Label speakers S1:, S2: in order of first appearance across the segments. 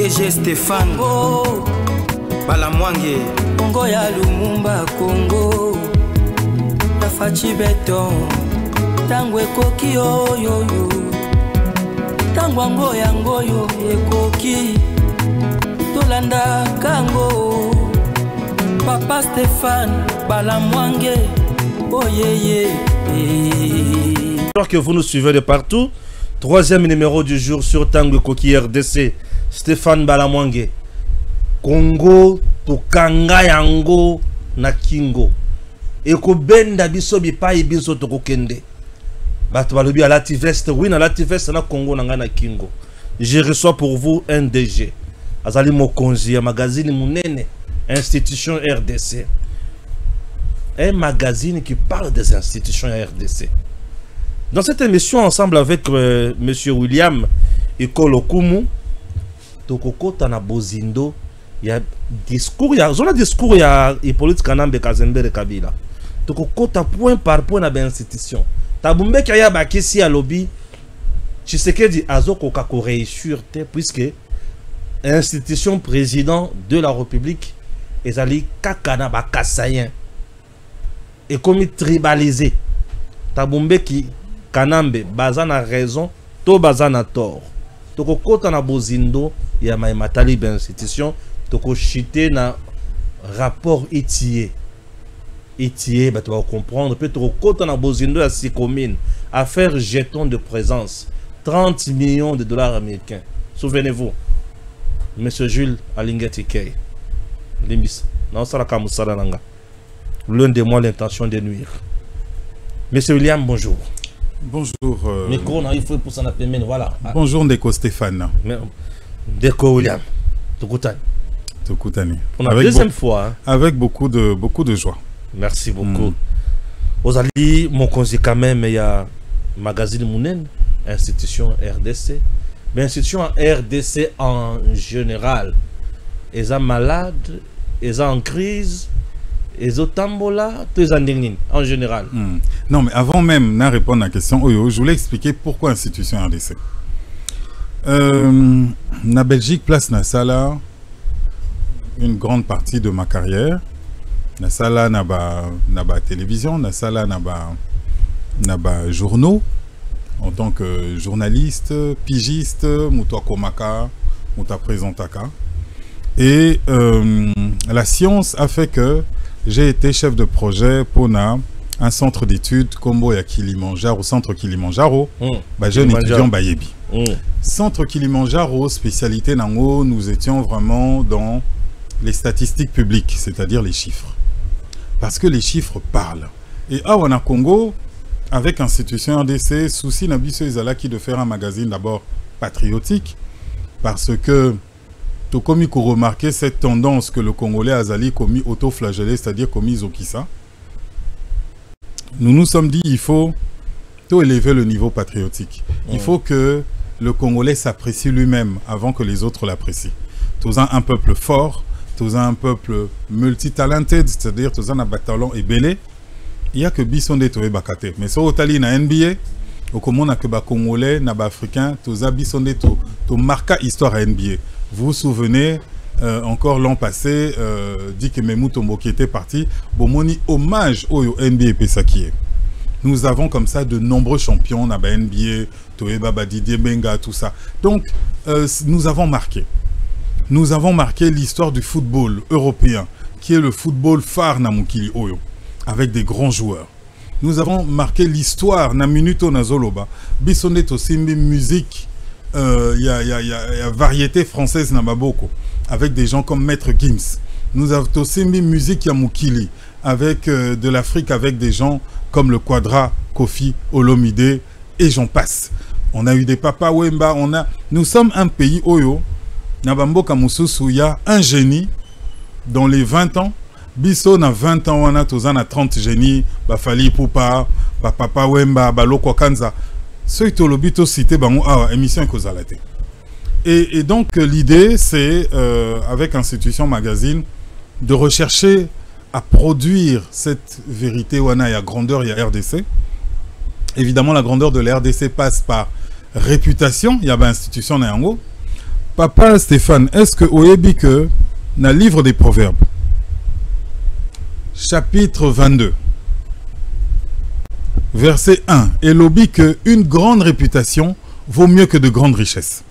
S1: DG Stéphane Balamwange
S2: Congo ya Lumumba Congo Tafachi Beton Tangwe koki oyo Tangwango yango yo ekoki Tolanda kango Papa Stéphane Balamwange oh yeah.
S3: Alors que vous nous suivez de partout, troisième numéro du jour sur Tango Koki RDC, Stéphane Balamwange. Congo tokanga yango na kingo. Eko benda biso bipai biso tokokende. Bato balobi à Lativest, oui na Lativest na Congo na kingo. Je reçois pour vous un DG. Azali Mokonzi ya magazine munene, institution RDC. Un magazine qui parle des institutions RDC. Dans cette émission, ensemble avec Monsieur William Ikolokumu, Tokoko Tanabozindo, il y a discours, il y a un discours, il y a Hippolyte Kanambe Kazembe Kabila. Tokoko ta point par point na institution. Tabumbe kaya bakisi à lobby, Tshisekedi azoko kako réussir puisque institution président de la République ezali kakana bakasayen et comme tribalisé. Tabumbe ki Kanambe bazana raison, to bazana tort. Toko kota na bozindo ya matali ben institution, toko chité na rapport étier. Étier, bah tu vas comprendre, peut toko kota na bozindo ya si commune, affaire jeton de présence, 30 millions de dollars américains. Souvenez-vous, Monsieur Jules Alingeti Kay. Limbis, non ça la kamusala nanga. L'un de moi l'intention de nuire. Monsieur William, bonjour.
S4: Bonjour.
S3: Micro, il faut pour s'en appeler, voilà.
S4: Bonjour Ndeko Stéphane.
S3: Ndeko William. Tokutani.
S4: Tokutani.
S3: Pour la deuxième fois. Hein.
S4: Avec beaucoup de joie.
S3: Merci beaucoup. Aux alliés, mon conseil quand même, il y a magazine Mounen, institution RDC. Mais institution RDC en général. Ils sont malades, ils sont en crise. Et Zotambola, en général.
S4: Non, mais avant même de répondre à la question, je voulais expliquer pourquoi institution RDC. Na Belgique, place na sala, une grande partie de ma carrière. Na sala na ba télévision, na sala na ba journaux, en tant que journaliste, pigiste, moutoua komaka, moutoua présentaka. Et la science a fait que j'ai été chef de projet pour un centre d'études Kombo ya Kilimanjaro, centre Kilimanjaro, jeune étudiant Bayebi. Centre Kilimanjaro, spécialité nango, nous étions vraiment dans les statistiques publiques, c'est-à-dire les chiffres. Parce que les chiffres parlent. Et à Wana Congo, avec institution RDC, souci nabiso ezalaki de faire un magazine d'abord patriotique, parce que tout comme il faut remarquer cette tendance que le Congolais Azali commis auto-flagellé, c'est-à-dire commis Zokissa. Nous nous sommes dit il faut tout élever le niveau patriotique. Il faut que le Congolais s'apprécie lui-même avant que les autres l'apprécient. Tous un peuple fort, tous un peuple multitalented, c'est-à-dire tous un talent et belé. Il n'y a que Bissonde Toé Bakate. Mais sur Otali na NBA, au Comon na que ba Congolais, na ba Africain, tous a Bissonde to marqua histoire à NBA. Vous vous souvenez, encore l'an passé, dit que Memou Tombo qui était parti, Bomoni hommage au NBA Pesakie. Nous avons comme ça de nombreux champions, Naba NBA, Toeba Didier Benga, tout ça. Donc, nous avons marqué. Nous avons marqué l'histoire du football européen, qui est le football phare Namukili Oyo, avec des grands joueurs. Nous avons marqué l'histoire Namunuto Nazoloba, Bissonde Tosimbi musique. Il y a variété française Namaboko avec des gens comme Maître Gims. Nous avons aussi mis musique Yamukili avec de l'Afrique avec des gens comme le Quadra, Kofi, Olomide et j'en passe. On a eu des Papa Wemba, nous sommes un pays Oyo, Nabamboka Moussousou, il y a un génie dans les 20 ans. Bisso na 20 ans, on a tous a 30 génies, Bafali Poupa, Papa Wemba, Baloko Kanza. Ce qui est le but cité dans l'émission Kozalate. Et donc l'idée c'est avec Institution Magazine de rechercher à produire cette vérité wana ya grandeur ya RDC. Évidemment la grandeur de la RDC passe par réputation, il y a une institution na yango, Papa Stéphane, est-ce que oyebi que dans le livre des Proverbes, chapitre 22, verset 1, et lobi que une grande réputation vaut mieux que de grandes richesses.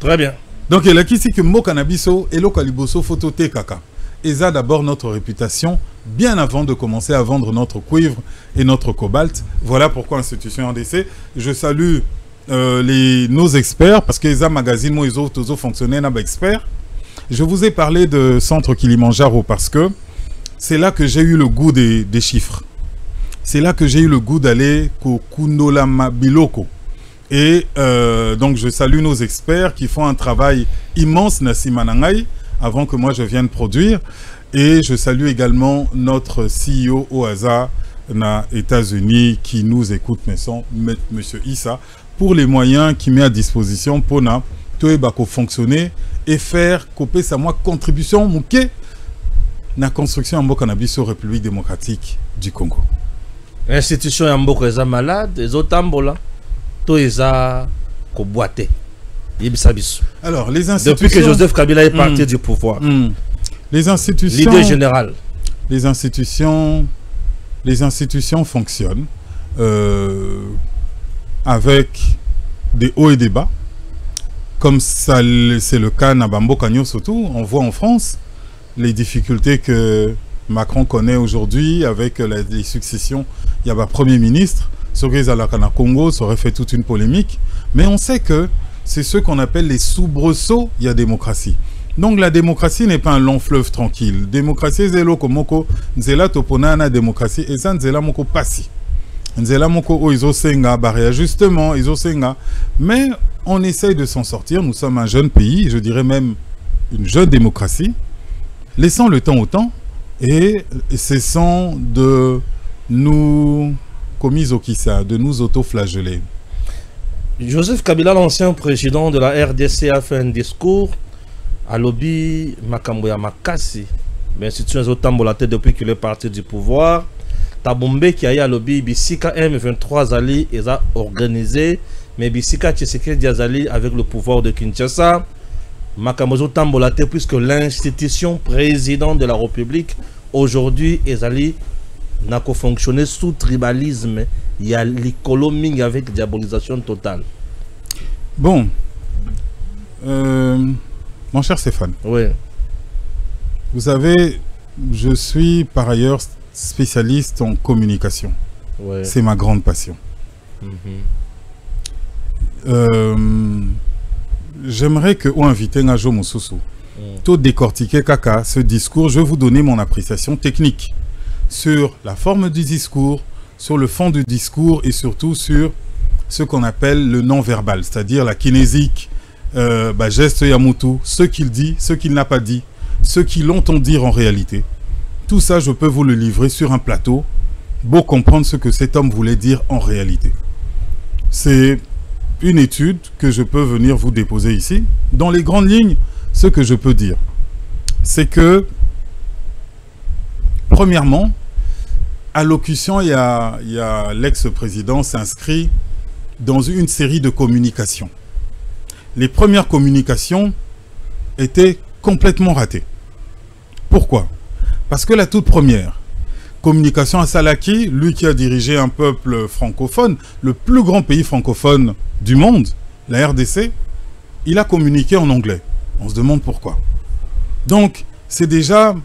S3: Très bien.
S4: Donc il a ici que mo canabiso et lo kaliboso photo te kaka. Et ça d'abord notre réputation bien avant de commencer à vendre notre cuivre et notre cobalt. Voilà pourquoi institution RDC. Je salue nos experts parce que les magazines moi ils ont fonctionné na experts. Je vous ai parlé de Centre Kilimanjaro parce que c'est là que j'ai eu le goût des chiffres. C'est là que j'ai eu le goût d'aller au Kunolama Biloko. Et donc je salue nos experts qui font un travail immense Nassi Manangai avant que moi je vienne produire. Et je salue également notre CEO OASA na États-Unis qui nous écoute, Monsieur Issa, pour les moyens qu'il met à disposition pour na fonctionner et faire couper sa moi contribution mouké na construction en cannabis au République démocratique du Congo.
S3: Institution ya mboko eza malade, ezotambola, to eza ko boité.
S4: Alors les institutions
S3: depuis que Joseph Kabila est parti du pouvoir.
S4: Les institutions,
S3: l'idée générale.
S4: Les institutions fonctionnent avec des hauts et des bas. Comme ça, c'est le cas à Bambo Kanyo surtout. On voit en France les difficultés que Macron connaît aujourd'hui avec les successions. Il y a un Premier ministre, Sogezalakana Congo, ça aurait fait toute une polémique. Mais on sait que c'est ce qu'on appelle les soubresauts, il y a démocratie. Donc la démocratie n'est pas un long fleuve tranquille. Démocratie, zélo komoko, nzela toponana démocratie, et ça nzela moko passi. Nzela moko o izo senga, réajustement, izo senga. Mais on essaye de s'en sortir. Nous sommes un jeune pays, je dirais même une jeune démocratie. Laissons le temps au temps et cessons de nous de nous auto-flageller.
S3: Joseph Kabila, l'ancien président de la RDC, a fait un discours à lobby Makamboya Makasi. Mais si tu es au Tambolate depuis qu'il est parti du pouvoir, Tabombe qui a eu à lobby Bissika M23 Ali et a organisé, mais Bissika Tshisekedi Azali avec le pouvoir de Kinshasa, Makambozo Tambolate puisque l'institution président de la République aujourd'hui Ezali n'a qu'à fonctionner sous tribalisme. Il y a l'économie avec diabolisation totale.
S4: Bon, mon cher Stéphane,
S3: oui.
S4: Vous savez, je suis par ailleurs spécialiste en communication. Oui. C'est ma grande passion. J'aimerais que vous invitez Ngajo Moussousou. Tout décortiquer Kaka, ce discours, je vais vous donner mon appréciation technique sur la forme du discours, sur le fond du discours et surtout sur ce qu'on appelle le non-verbal, c'est-à-dire la kinésique, geste Yamutu, ce qu'il dit, ce qu'il n'a pas dit, ce qu'il entend dire en réalité. Tout ça, je peux vous le livrer sur un plateau, pour comprendre ce que cet homme voulait dire en réalité. C'est une étude que je peux venir vous déposer ici. Dans les grandes lignes, ce que je peux dire, c'est que, premièrement, allocution, il y a l'ex-président s'inscrit dans une série de communications. Les premières communications étaient complètement ratées. Pourquoi? Parce que la toute première communication à Salaki, lui qui a dirigé un peuple francophone, le plus grand pays francophone du monde, la RDC, il a communiqué en anglais. On se demande pourquoi. Donc, c'est déjà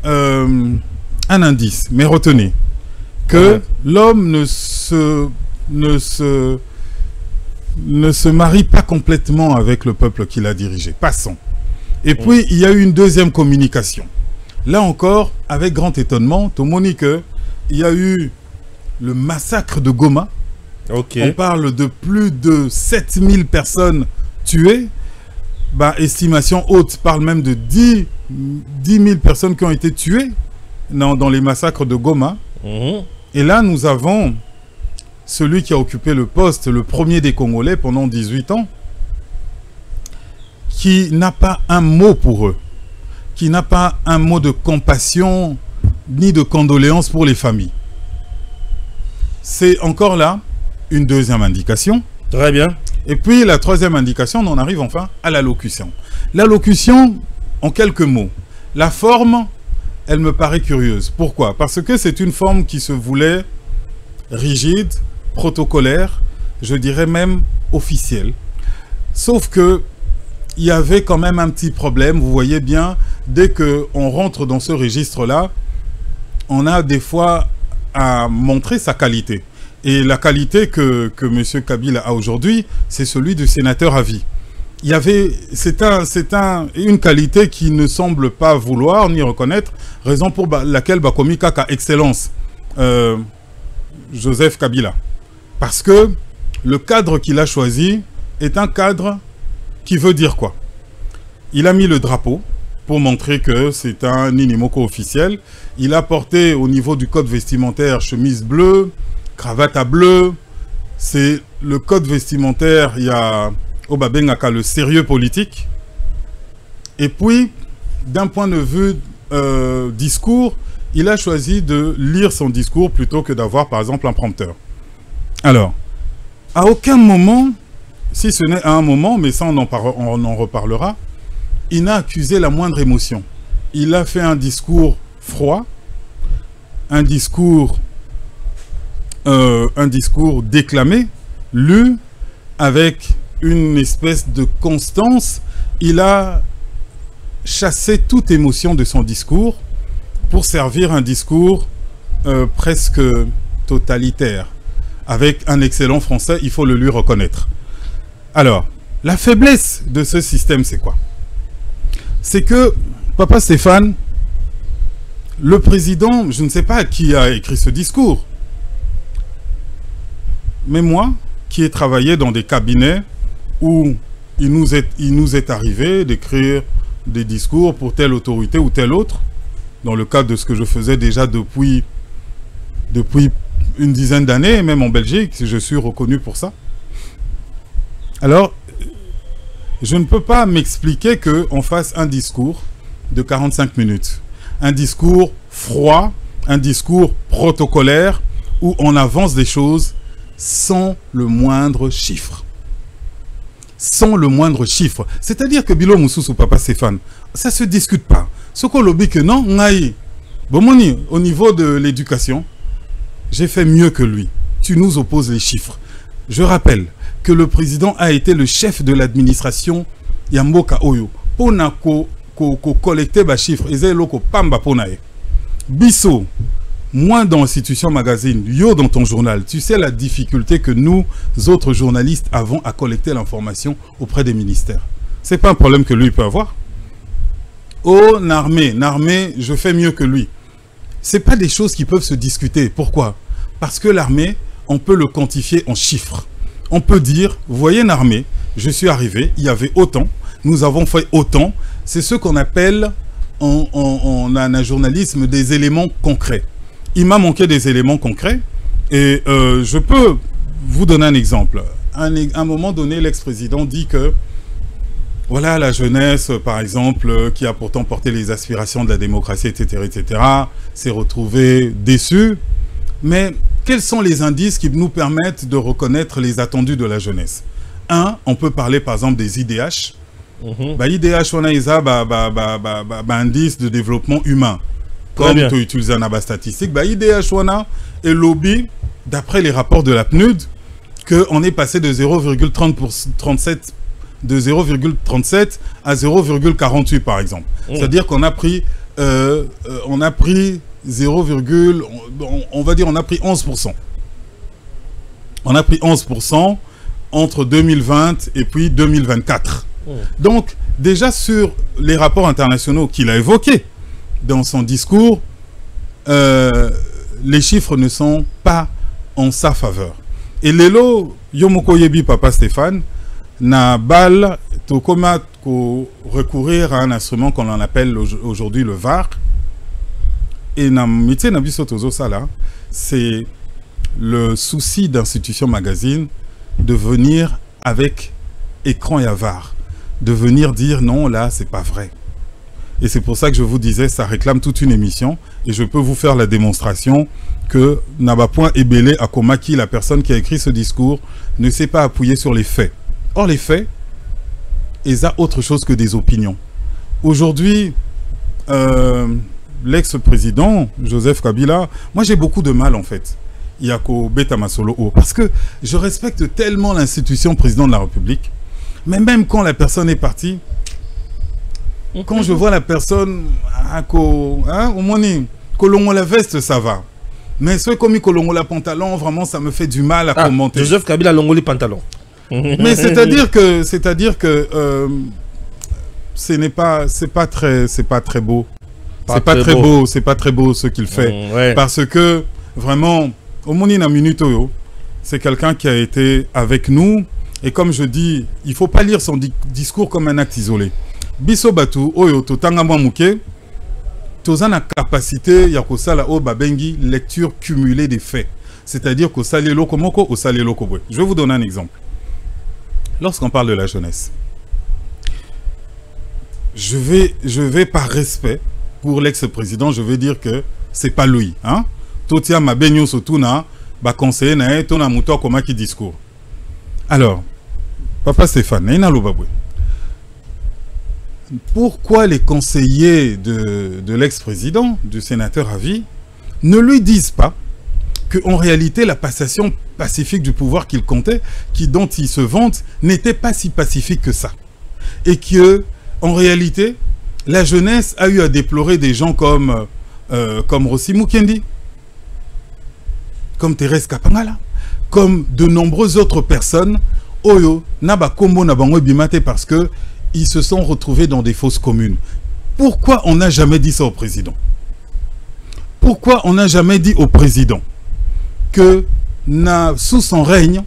S4: un indice, mais retenez que l'homme ne se marie pas complètement avec le peuple qu'il a dirigé. Passons. Et puis, il y a eu une deuxième communication. Là encore, avec grand étonnement, Tomonique, il y a eu le massacre de Goma. On parle de plus de 7000 personnes tuées. Estimation haute parle même de 10 000 personnes qui ont été tuées dans les massacres de Goma. Et là, nous avons celui qui a occupé le poste, le premier des Congolais pendant 18 ans, qui n'a pas un mot pour eux, qui n'a pas un mot de compassion ni de condoléances pour les familles. C'est encore là une deuxième indication.
S3: Très bien.
S4: Et puis la troisième indication, on en arrive enfin à l'allocution. L'allocution, en quelques mots, la forme, elle me paraît curieuse. Pourquoi? Parce que c'est une forme qui se voulait rigide, protocolaire, je dirais même officielle. Sauf que il y avait quand même un petit problème. Vous voyez bien, dès qu'on rentre dans ce registre-là, on a des fois à montrer sa qualité. Et la qualité que M. Kabila a aujourd'hui, c'est celui du sénateur à vie. C'est une qualité qui ne semble pas vouloir ni reconnaître, raison pour laquelle Bakomi Kaka excellence Joseph Kabila. Parce que le cadre qu'il a choisi est un cadre qui veut dire quoi? Il a mis le drapeau pour montrer que c'est un Ninimoko officiel. Il a porté au niveau du code vestimentaire chemise bleue, cravate à bleu. C'est le code vestimentaire, il y a Obabengaka le sérieux politique. Et puis, d'un point de vue discours, il a choisi de lire son discours plutôt que d'avoir par exemple un prompteur. Alors, à aucun moment, si ce n'est à un moment, mais ça on en reparlera, il n'a accusé la moindre émotion. Il a fait un discours froid, un discours déclamé, lu, avec une espèce de constance. Il a chassé toute émotion de son discours pour servir un discours presque totalitaire, avec un excellent français, il faut le lui reconnaître. Alors, la faiblesse de ce système, c'est quoi? C'est que, Papa Stéphane, le président, je ne sais pas qui a écrit ce discours, mais moi, qui ai travaillé dans des cabinets où il nous est arrivé d'écrire des discours pour telle autorité ou telle autre, dans le cadre de ce que je faisais déjà depuis une dizaine d'années, même en Belgique, je suis reconnu pour ça. Alors, je ne peux pas m'expliquer qu'on fasse un discours de 45 minutes. Un discours froid, un discours protocolaire, où on avance des choses sans le moindre chiffre. Sans le moindre chiffre. C'est-à-dire que Bilo Moussous ou Papa Stéphane, ça ne se discute pas. Ce qu'on lobby que non, au niveau de l'éducation, j'ai fait mieux que lui. Tu nous opposes les chiffres. Je rappelle que le président a été le chef de l'administration Yamboka Oyo. Pona ko collecter les chiffres. Ezelo pamba ponae. Bisso, moi dans Institution Magazine, yo dans ton journal, tu sais la difficulté que nous, autres journalistes, avons à collecter l'information auprès des ministères. C'est pas un problème que lui peut avoir. Oh, Narmé, je fais mieux que lui. C'est pas des choses qui peuvent se discuter. Pourquoi? Parce que l'armée, on peut le quantifier en chiffres. On peut dire, vous voyez l'armée, je suis arrivé, il y avait autant, nous avons fait autant. C'est ce qu'on appelle en un journalisme des éléments concrets. Il m'a manqué des éléments concrets et je peux vous donner un exemple. À un moment donné, l'ex-président dit que voilà, la jeunesse, par exemple, qui a pourtant porté les aspirations de la démocratie, etc., s'est retrouvée déçue. Mais quels sont les indices qui nous permettent de reconnaître les attendus de la jeunesse? Un, on peut parler par exemple des IDH. IDH, on a indice de développement humain. Comme tu utilises un abat statistique, IDH, on a et lobby, d'après les rapports de la PNUD, qu'on est passé de 0,37 à 0,48 par exemple. C'est-à-dire qu'on a pris 11%. On a pris 11% entre 2020 et puis 2024. Donc, déjà sur les rapports internationaux qu'il a évoqués dans son discours, les chiffres ne sont pas en sa faveur. Et Lelo, Yomoko Yebi Papa Stéphane, n'a bal tokoma ko recourir à un instrument qu'on en appelle aujourd'hui le VAR. Et na métier na biso tozo sala, c'est le souci d'Institution Magazine de venir avec écran et VAR, de venir dire non là c'est pas vrai. Et c'est pour ça que je vous disais ça réclame toute une émission et je peux vous faire la démonstration que Nabapoint Ebele Akomaki, la personne qui a écrit ce discours, ne s'est pas appuyé sur les faits. Or, les faits, ils ont autre chose que des opinions. Aujourd'hui, l'ex-président Joseph Kabila, moi j'ai beaucoup de mal en fait. Yako Beta Masolo, parce que je respecte tellement l'institution président de la République, mais même quand la personne est partie, quand je vois la personne, au moins, Kolongo la veste, ça va. Mais ceux comme Kolongo la pantalon, vraiment, ça me fait du mal à commenter.
S3: Joseph Kabila Longo les pantalons.
S4: Mais c'est-à-dire que, c'est pas très beau. C'est pas très beau, c'est pas très beau ce qu'il fait.
S3: Ouais.
S4: Parce que, vraiment, au Monina Minuto, c'est quelqu'un qui a été avec nous. Et comme je dis, il ne faut pas lire son discours comme un acte isolé. Biso Batu, Oyo, Totanga Mouke, Tozan a capacité, Yakosala O Babengi, lecture cumulée des faits. C'est-à-dire qu'au Salé Lokomoko, au Salé Lokobwe. Je vais vous donner un exemple. Lorsqu'on parle de la jeunesse, je vais par respect pour l'ex-président, je vais dire que c'est pas lui. Hein? Totia Mabenyo Sotuna, ba conseiller na tona muto koma qui discours. Alors, Papa Stéphane, Naina Lobabwe. Pourquoi les conseillers de l'ex-président, du sénateur à vie, ne lui disent pas qu'en réalité, la passation pacifique du pouvoir qu'il comptait, dont il se vante, n'était pas si pacifique que ça. Et que, en réalité, la jeunesse a eu à déplorer des gens comme Rossi Mukendi, comme Thérèse Kapangala, comme de nombreuses autres personnes, Oyo, Naba Kombo Nabango Bimate, parce que ils se sont retrouvés dans des fosses communes. Pourquoi on n'a jamais dit ça au président? Pourquoi on n'a jamais dit au président que sous son règne,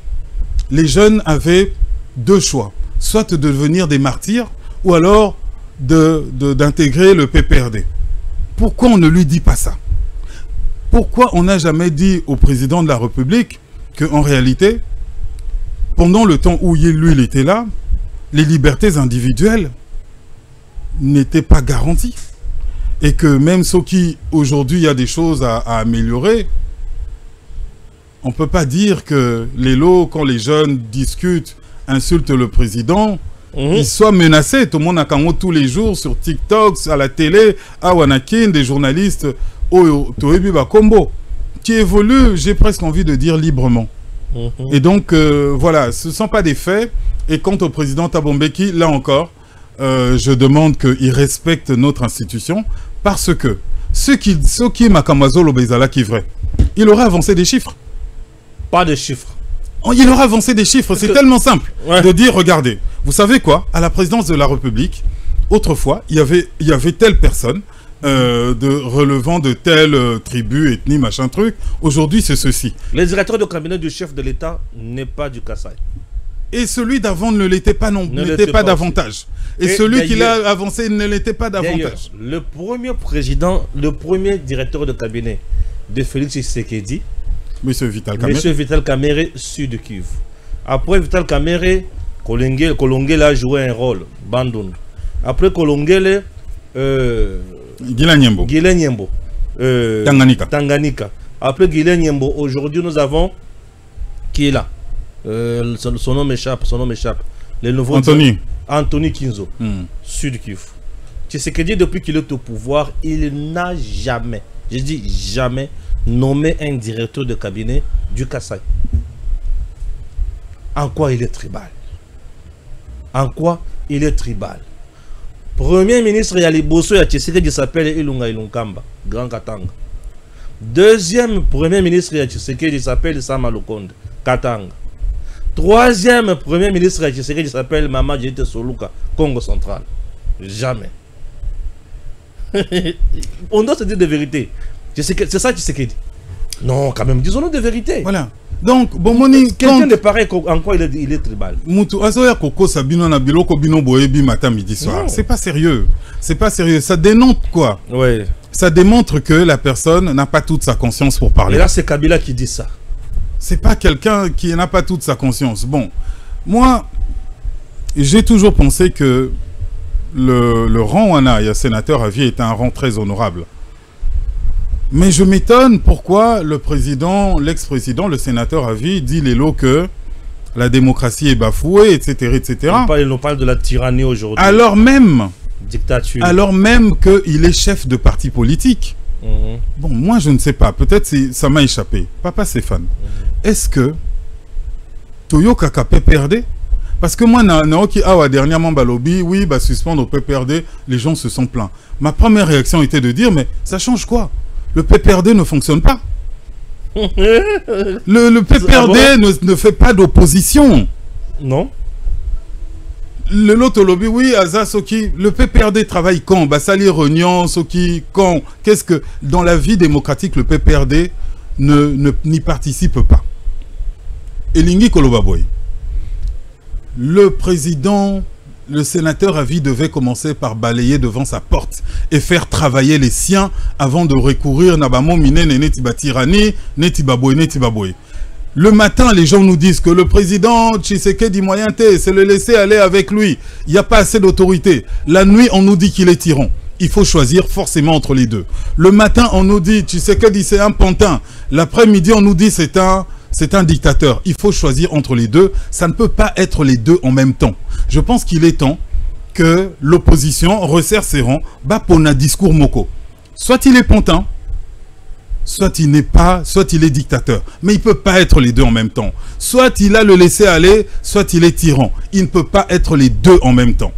S4: les jeunes avaient deux choix, soit de devenir des martyrs ou alors d'intégrer le PPRD? Pourquoi on ne lui dit pas ça? Pourquoi on n'a jamais dit au président de la République qu'en réalité, pendant le temps où lui il était là, les libertés individuelles n'étaient pas garanties? Et que même ceux qui, aujourd'hui, il y a des choses à améliorer, on ne peut pas dire que les lots, quand les jeunes discutent, insultent le président, ils soient menacés. Tout le monde a tous les jours sur TikTok, à la télé, à Wanakin, des journalistes, Combo, qui évoluent, j'ai presque envie de dire, librement. Et donc, voilà, ce ne sont pas des faits. Et quant au président Tabombeki, là encore, je demande qu'il respecte notre institution, parce que ce qui est Makamazo Lobezala qui est vrai, il aurait avancé des chiffres.
S3: Pas de chiffres.
S4: Il aurait avancé des chiffres, c'est tellement simple de dire, regardez, vous savez quoi, à la présidence de la République, autrefois, il y avait telle personne, relevant de telle tribu, ethnie, machin truc, aujourd'hui c'est ceci.
S3: Le directeur de cabinet du chef de l'État n'est pas du Kasaï.
S4: Et celui d'avant ne l'était pas n'était pas davantage. Et celui qui l'a avancé ne l'était pas davantage.
S3: Le premier président, le premier directeur de cabinet de Félix Tshisekedi,
S4: Monsieur
S3: Vital Kamerhe, Sud Kivu. Après Vital Kamerhe, Kolongele a joué un rôle, Bandung. Après Kolongele,
S4: Guilain
S3: Nyembo. Tanganyika. Après Guilain Nyembo, aujourd'hui nous avons qui est là? Son nom m'échappe. Le nouveau Anthony Kinzo, Sud Kivu. Tshisekedi, depuis qu'il est au pouvoir, il n'a jamais, je dis jamais, nommé un directeur de cabinet du Kasaï. En quoi il est tribal? En quoi il est tribal? Premier ministre Yali Bosso ya Tshisekedi s'appelle Ilunga Ilunkamba, Grand Katanga. Deuxième premier ministre ya Tshisekedi s'appelle Sama Lukonde, Katanga. Troisième premier ministre ya Tshisekedi s'appelle Mama Djete Soluka, Congo central. Jamais. On doit se dire de vérité. C'est ça Tshisekedi. Non, quand même, disons-nous de vérité.
S4: Voilà. Donc, Bomoni,
S3: quelqu'un de pareil, en quoi il est tribal.
S4: Moutou, Azoya Koko Sabino na biloko bino boebi matin midi soir. C'est pas sérieux. C'est pas sérieux. Ça dénonce quoi?
S3: Ouais.
S4: Ça démontre que la personne n'a pas toute sa conscience pour parler.
S3: Et là, c'est Kabila qui dit ça.
S4: C'est pas quelqu'un qui n'a pas toute sa conscience. Bon, moi, j'ai toujours pensé que le rang Wana, il y a sénateur à vie, est un rang très honorable. Mais je m'étonne pourquoi le président, l'ex-président, le sénateur à vie, dit les lots que la démocratie est bafouée, etc., etc.
S3: On parle de la tyrannie aujourd'hui.
S4: Alors même,
S3: dictature.
S4: Alors même qu'il est chef de parti politique. Bon, moi je ne sais pas, peut-être ça m'a échappé. Papa Stéphane, est-ce que Toyo Kaka PPRD? Parce que moi, dernièrement, Balobi, oui, suspendre au PPRD, les gens se sont plaints. Ma première réaction était de dire, mais ça change quoi? Le PPRD ne fonctionne pas. le PPRD ne fait pas d'opposition.
S3: Non.
S4: Le Lotolobi, oui, Aza Soki, le PPRD travaille quand? Basali Rognon, Soki, quand? Qu'est-ce que, dans la vie démocratique, le PPRD n'y participe pas? Elingi Kolobaboy. Le président, le sénateur à vie devait commencer par balayer devant sa porte et faire travailler les siens avant de recourir Nabamo Mine Netiba Tirani, Netiba Boy. Le matin, les gens nous disent que le président Tshisekedi Moyenté, c'est le laisser aller avec lui. Il n'y a pas assez d'autorité. La nuit, on nous dit qu'il est tyran. Il faut choisir forcément entre les deux. Le matin, on nous dit Tshisekedi c'est un pantin. L'après-midi, on nous dit c'est un dictateur. Il faut choisir entre les deux. Ça ne peut pas être les deux en même temps. Je pense qu'il est temps que l'opposition resserre ses rangs. Bapona discours moko. Soit il est pantin, soit il n'est pas, soit il est dictateur. Mais il ne peut pas être les deux en même temps. Soit il a le laisser aller, soit il est tyran. Il ne peut pas être les deux en même temps.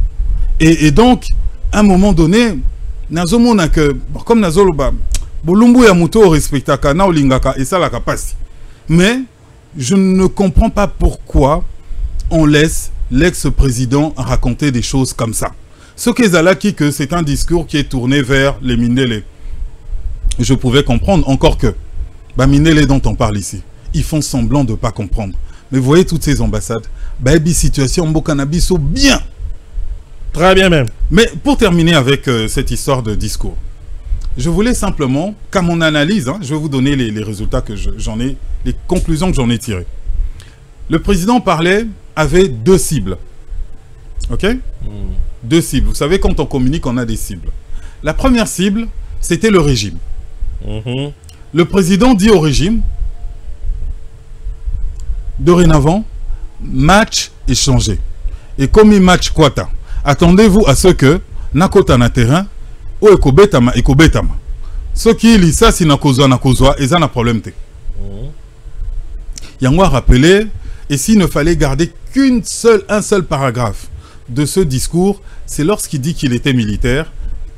S4: Et donc, à un moment donné, nazomona que, comme nazoloba, bolumbu ya muto respectaka na olingaka et ça la capacité. Mais je ne comprends pas pourquoi on laisse l'ex-président raconter des choses comme ça. Ce qu'Ezalaki, que c'est un discours qui est tourné vers les Mindele. Je pouvais comprendre, encore que Mindele dont on parle ici, ils font semblant de ne pas comprendre. Mais vous voyez toutes ces ambassades, situation Mbokanabiso bien.
S3: Très bien même.
S4: Mais pour terminer avec cette histoire de discours, je voulais simplement, qu'à mon analyse, je vais vous donner les résultats que j'en ai, les conclusions que j'en ai tirées. Le président avait deux cibles. Ok? Deux cibles. Vous savez, quand on communique, on a des cibles. La première cible, c'était le régime. Le président dit au régime, dorénavant, match est changé. Et comme il match Kwata, attendez-vous à ce que, nakota na terrain, ou ekobetama. Ce qui lit ça, si nakozwa, et ça n'a problème. Yango a rappelé, et s'il ne fallait garder un seul paragraphe de ce discours, c'est lorsqu'il dit qu'il était militaire,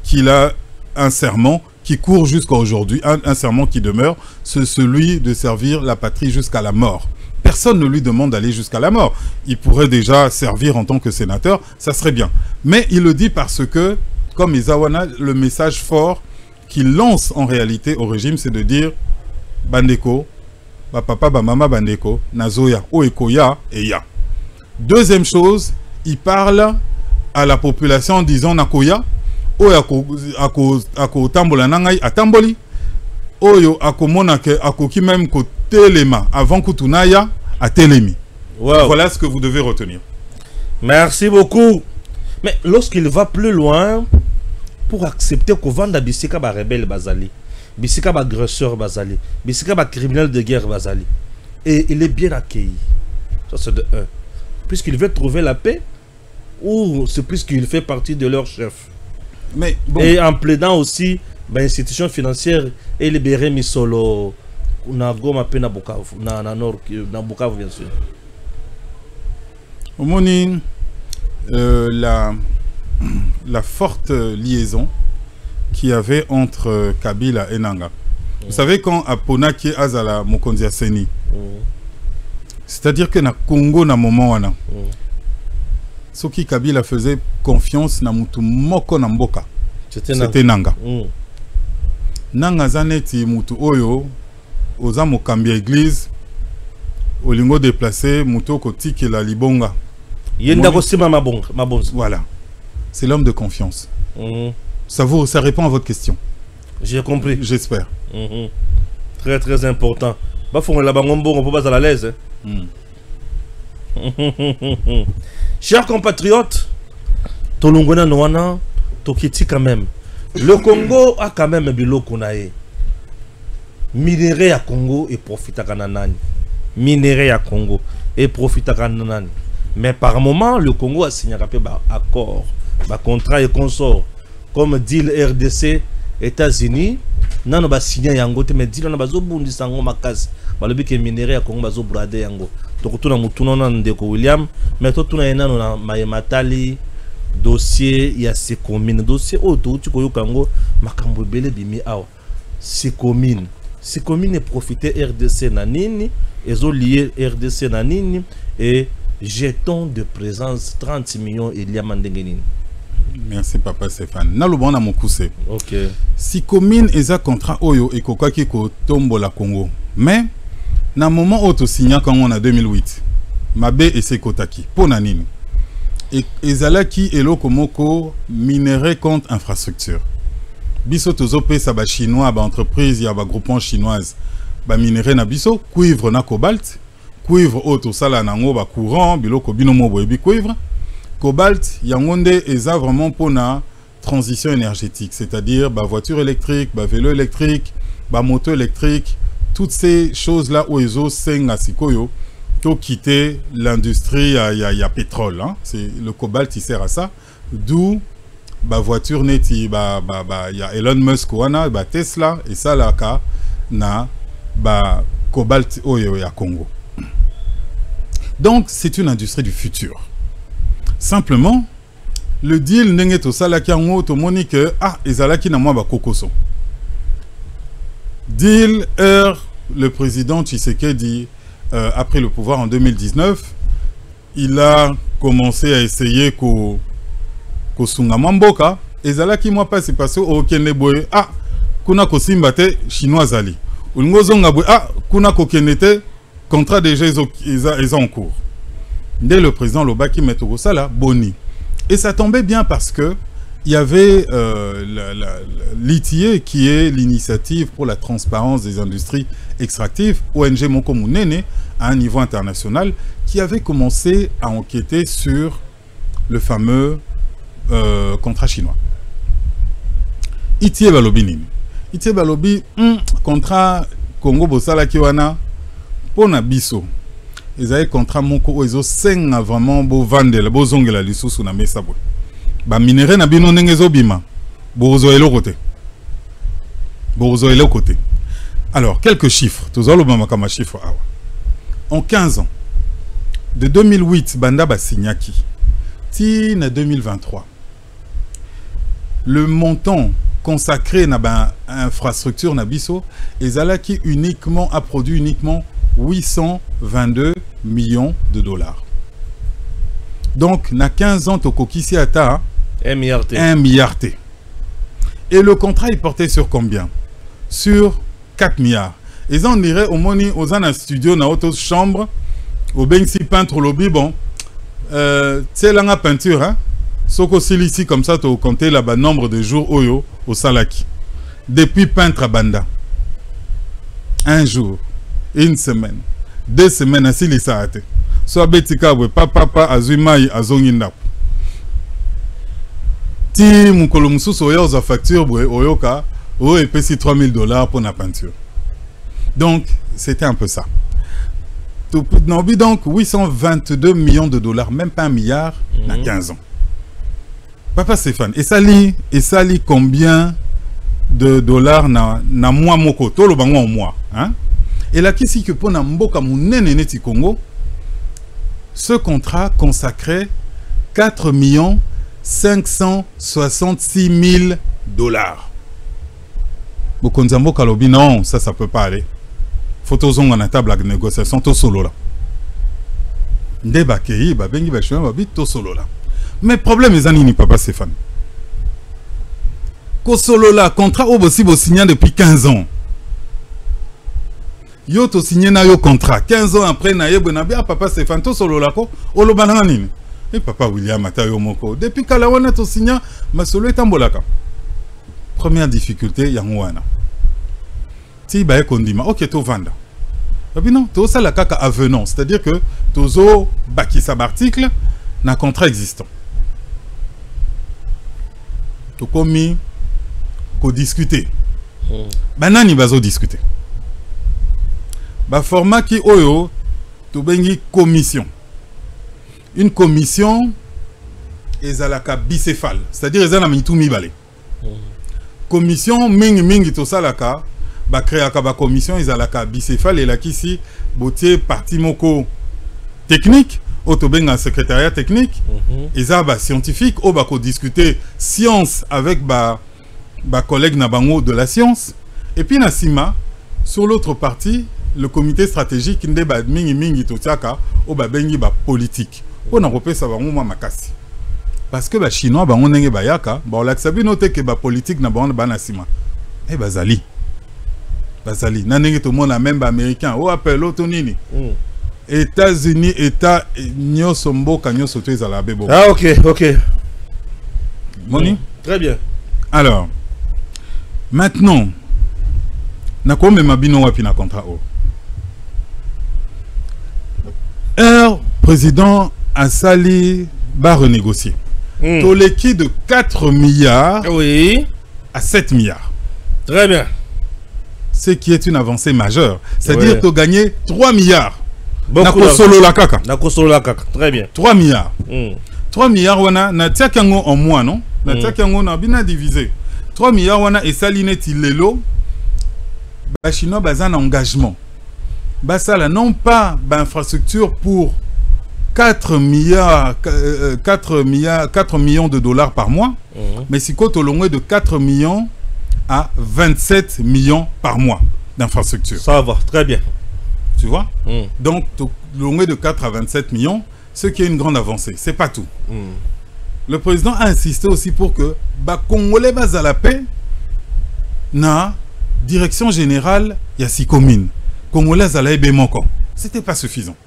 S4: qu'il a un serment qui court jusqu'à aujourd'hui, un serment qui demeure, c'est celui de servir la patrie jusqu'à la mort. Personne ne lui demande d'aller jusqu'à la mort. Il pourrait déjà servir en tant que sénateur, ça serait bien. Mais il le dit parce que, comme Izawana, le message fort qu'il lance en réalité au régime, c'est de dire Bandeko, papa, mama Bandeko, Nazoya, Oekoya et Ya. Deuxième chose, il parle à la population en disant Nakoya, Ako tambola nangai atamboli, Oyo ako monake ako ki même ko telema avant kutunaya a telemi. Wow. Voilà ce que vous devez retenir.
S3: Merci beaucoup. Mais lorsqu'il va plus loin, pour accepter qu'on vende à Bissika ba rebelle Bazali, Bissika ba agresseur Bazali, Bissika ba criminel de guerre Bazali, et il est bien accueilli. Ça c'est de un. Puisqu'il veut trouver la paix, ou c'est puisqu'il fait partie de leur chef.
S4: Mais bon.
S3: Et en plaidant aussi l'institution financière et libérer Misolo na Goma pe na Bukavu, na Nord, na Bukavu bien sûr.
S4: Au moni la forte liaison qu'il y avait entre Kabila et Nanga. Vous savez quand Apona qui est Azala Mokonzi Seni. C'est-à-dire que na Congo na moment wana. Ce qui Kabila faisait confiance na mutu moko na mboka. C'était Nanga. Nanga zaneti mutu oyo oza mokambi église olingo déplacé mutu kotiki la libonga.
S3: Yenda kosima mabonza.
S4: Voilà. C'est l'homme de confiance. Ça répond à votre question.
S3: J'ai compris.
S4: J'espère.
S3: Très très important. Bah faut la bangombo on peut pas à l'aise. Chers compatriotes, Tolongona Noana, Tokiti quand même. Le Congo a quand même biloko nae. Minerai à Congo et profite à Kananani. Minerai à Congo. et profite à Kananani. Mais par moment, le Congo a signé un accord, un contrat et consort, comme deal RDC, États-Unis, non, on a signé un accord, mais deal on a besoin de sango makas, le but que minerai à Congo besoin de brader yango. Donc tout le monde a William, mais tout le monde a matali dossier, il y a ces communes, dossier auto, tu connais Congo, makambo belé bimi ao, ces communes est profité RDC nanini, ils ont lié RDC nanini et jetons de présence 30 millions et il y a mandengenini.
S4: Merci papa Stéphane. Nalobana mokuse.
S3: OK.
S4: Si commune eza contrat oyo ekokaki ko tombola Congo. Mais na moment auto signa quand on a 2008. Mabe ese kotaki. Pona nini. Et ezalaki eloko moko minerai contre infrastructure. Biso tozope sa ba chinois ba entreprise ya ba groupement chinoise. Ba minerai na biso cuivre na cobalt. Cuivre auto sala nango ba courant biloko binomo boyebi cuivre. Cobalt, yangonde eza vraiment pour la transition énergétique, c'est-à-dire bah, voiture électrique, bah, vélo électrique, bah, moto électrique, toutes ces choses-là où ils ont sikoyo, to quitter l'industrie, il y a pétrole, hein? C'est le cobalt il sert à ça, d'où bah, voiture neti, bah, y a Elon Musk wana, bah, Tesla et ça là ka na bah, cobalt oyo ya Congo. Donc c'est une industrie du futur. Simplement, le deal n'est pas ça qui a to moni que ah ezalaki na moi ba kokoso. Deal le président Tshisekedi a pris le pouvoir en 2019, il a commencé à essayer ko sunga mamboka ezalaki moi pas c'est passé au kende boye ah kuna ko simbate chinois ali. Ulngozonga boye ah kuna ko kenete contrat déjà ils en cours. Dès le président Lobaki Metoko Sala, Boni. Et ça tombait bien parce que il y avait l'ITIE qui est l'initiative pour la transparence des industries extractives, ONG Mokomunene, à un niveau international, qui avait commencé à enquêter sur le fameux contrat chinois. ITIE Balobi. ITIE Balobi, contrat Congo Bosala Kiwana, Pona Biso. Ils avaient contrat moko ils ont 5 vraiment beau vendre beau zongela lisusu na mesa boy ba minerai na bino ndengezo bima bozo elo côté alors quelques chiffres tozalo bama kama chiffre awa en 15 ans de 2008 banda ba signaki ti na 2023 le montant consacré na ba infrastructure na biso ezalaki uniquement a produit uniquement 822 millions de dollars. Donc, na 15 ans, Tokokisi Ata,
S3: 1 milliard.
S4: 1 milliard. Et le contrat, il portait sur combien? Sur 4 milliards. Et ça, on dirait, au moni, aux un studio, na auto chambre, au Bengsi peintre lobby, bon, c'est la peinture, hein? Soko ici comme ça, tu as compté là-bas nombre de jours au Salaki. Depuis peintre à Banda. Un jour. Une semaine, 2 semaines, ainsi les saate. Soit betika papa azumai azonginda. Ti mukolo mususu oya oza facture oyoka o epesi $3000 pour la peinture. Donc c'était un peu ça. Donc 822 millions de dollars, même pas 1 milliard, dans 15 ans. Papa Stéphane, et ça lit combien de dollars na mois moko to lo bango en mois, hein? Et là, qu'est-ce que pour Namboka Mouneneti Congo, ce contrat consacrait 4 566 000 dollars. Bokonzambo Kalobi, non, ça peut pas aller. Photozong en table de négociation, tout solo là. Ndebakei, babengi bachouan, babit, tout solo là. Mais problème, les années, papa Stéphane. Ko solo là, contrat au bossi signé depuis 15 ans. Yo to signé na yo contrat 15 ans après na yebo na bia papa Stéphane to solo lako olobananga nini et papa William Matayo moko depuis kala wana to signé masolo etambolaka. Première difficulté yango wana ti ba ekondima OK to vanda et non to sala kaka avenant, c'est-à-dire que tozo bakisa article na contrat existant to komi ko discuter banani bazo discuter. Ba format qui oyo tobengi commission. Une commission ezalaka bicéphale, c'est-à-dire ezala mitu mibale. Commission mingi to salaka ba créaka ba commission ezalaka bicéphale et la kisi botier parti moko technique autobenga secrétariat technique ezaba scientifique o ba ko discuter science avec ba collègue na bango de la science et puis na sima sur l'autre partie le comité stratégique ndé ba mingi to tiaka o ba bengi ba politique on a repesa bango makasi. Parce que les Chinois, on est bayaka, on l'a sabi noté que la politique n'a pas banasima. Eh bazali, bazali. Nanenge tout le monde a même américain. Oh appel autonini. États-Unis, État, nyosombo kanyo soto ezala bebo.
S3: Ah ok.
S4: Moni?
S3: Très bien.
S4: Alors, maintenant, na quoi même abino wapi na contrat o. Président Assali va renégocier. Toleki de 4 milliards à 7 milliards.
S3: Très bien.
S4: Ce qui est une avancée majeure. C'est-à-dire que tu gagné 3 milliards.
S3: Beaucoup
S4: solo la kaka.
S3: Très bien.
S4: 3 milliards. 3 milliards, wana na tiakango en mois, non? Na tiakango na bina divisé. 3 milliards, wana et salineti lelo. Ba chinois bazan engagement. Basala non pas d'infrastructure pour 4 millions de dollars par mois, mais si côté long de 4 millions à 27 millions par mois d'infrastructures.
S3: Ça va, très bien.
S4: Tu vois? Donc, long de 4 à 27 millions, ce qui est une grande avancée. C'est pas tout. Le président a insisté aussi pour que Congolais bas à la paix, na direction générale, il y a 6 communes. Congolais à la Ebemoko. C'était pas suffisant.